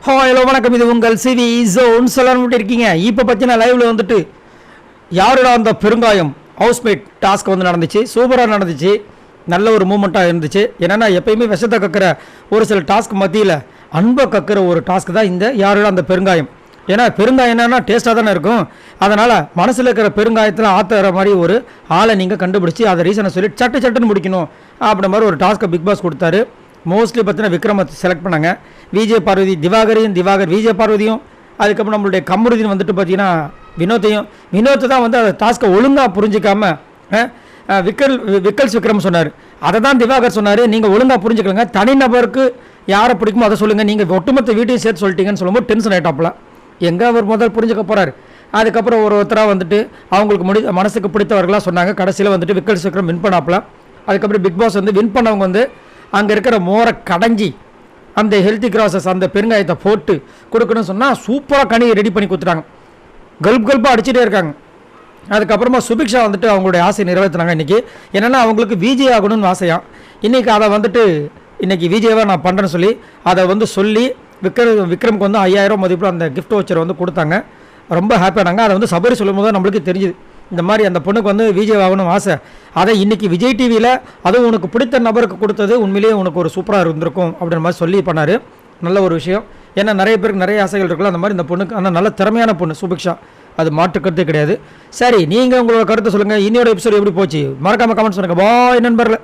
Hello வணக்கம், இது உங்கள் சிவி ஜோன். சொல்லணும் இருக்கீங்க. இப்போ பார்த்தீங்கன்னா லைவில் வந்துட்டு யாரோட அந்த பெருங்காயம் ஹவுஸ்மேட் டாஸ்க் வந்து நடந்துச்சு. சூப்பராக நடந்துச்சு. நல்ல ஒரு மூமெண்ட்டாக இருந்துச்சு. என்னென்னா எப்பயுமே விஷத்தை கக்கிற ஒரு சில டாஸ்க் மத்தியில் அன்பை கக்கிற ஒரு டாஸ்க் தான் இந்த யாரோட அந்த பெருங்காயம். ஏன்னா பெருங்காயம் என்னன்னா டேஸ்ட்டாக தானே இருக்கும். அதனால் மனசில் இருக்கிற பெருங்காயத்தில் ஆற்றுற மாதிரி ஒரு ஆளை நீங்கள் கண்டுபிடிச்சி அதை ரீசனை சொல்லி சட்டுன்னு முடிக்கணும் அப்படின்ற மாதிரி ஒரு டாஸ்க்கை பிக் பாஸ் கொடுத்தாரு. மோஸ்ட்லி பார்த்தீங்கன்னா விக்ரமை செலக்ட் பண்ணாங்க. விஜய் பார்வதி திவாகர் விஜய் பார்வதியும், அதுக்கப்புறம் நம்மளுடைய கமருதீன் வந்துட்டு பார்த்தீங்கன்னா வினோத்தை தான் வந்து அந்த டாஸ்க்கை ஒழுங்காக புரிஞ்சிக்காம விக்ரம் சொன்னார். அதை தான் திவாகர் சொன்னார், நீங்கள் ஒழுங்காக புரிஞ்சுக்கலங்க, தனிநபருக்கு யாரை பிடிக்குமோ அதை சொல்லுங்கள், நீங்கள் ஒட்டுமொத்த வீட்டையும் சேர்த்து சொல்லிட்டீங்கன்னு சொல்லும்போது டென்ஷன் ஆகிட்டாப்புல. எங்கே அவர் முதல் புரிஞ்சுக்க போகிறார். அதுக்கப்புறம் ஒருத்தராக வந்துட்டு அவங்களுக்கு மனசுக்கு பிடித்தவர்களாக சொன்னாங்க. கடைசியில் வந்துட்டு விக்ரம் வின் பண்ணாப்புல. அதுக்கப்புறம் பிக் பாஸ் வந்து வின் பண்ணவங்க வந்து அங்கே இருக்கிற மோரை கடைஞ்சி அந்த ஹெல்த்தி கிராசஸ் அந்த பெருங்காயத்தை போட்டு கொடுக்கணும்னு சொன்னால் சூப்பராக கனி ரெடி பண்ணி கொடுத்துட்டாங்க. கல்பாக அடிச்சுட்டே இருக்காங்க. அதுக்கப்புறமா சுபிக்ஷா வந்துட்டு அவங்களுடைய ஆசையை நிறைவேற்றினாங்க. இன்றைக்கி என்னென்னா அவங்களுக்கு விஜய் ஆகணும்னு ஆசையாக இன்றைக்கி அதை வந்துட்டு இன்றைக்கி விஜயவாக நான் பண்ணுறேன்னு சொல்லி அதை வந்து சொல்லி விக்ரமுக்கு வந்து 5000 மதிப்பில் அந்த கிஃப்ட் வச்சரை வந்து கொடுத்தாங்க. ரொம்ப ஹாப்பியானாங்க. அதை வந்து சபரி சொல்லும் போது நம்மளுக்கு தெரிஞ்சுது இந்த மாதிரி அந்த பொண்ணுக்கு வந்து விஜய் ஆகணும் ஆசை. அதை இன்றைக்கி விஜய் டிவியில் அதுவும் உனக்கு பிடித்த நபருக்கு கொடுத்தது உண்மையிலேயே உனக்கு ஒரு சூப்பராக இருந்திருக்கும் அப்படின்ற மாதிரி சொல்லி பண்ணார். நல்ல ஒரு விஷயம். ஏன்னா நிறைய பேருக்கு நிறைய ஆசைகள் இருக்குல்ல, அந்த மாதிரி இந்த பொண்ணுக்கு ஆனால் நல்ல திறமையான பொண்ணு சுபிக்ஷா, அது மாற்று கருத்தே கிடையாது. சரி, நீங்கள் உங்களோட கருத்தை சொல்லுங்கள். இன்னொரு எபிசோடு எப்படி போச்சு மறக்காமல் கமெண்ட் சொல்லுங்கள். பாய் நண்பர்களே.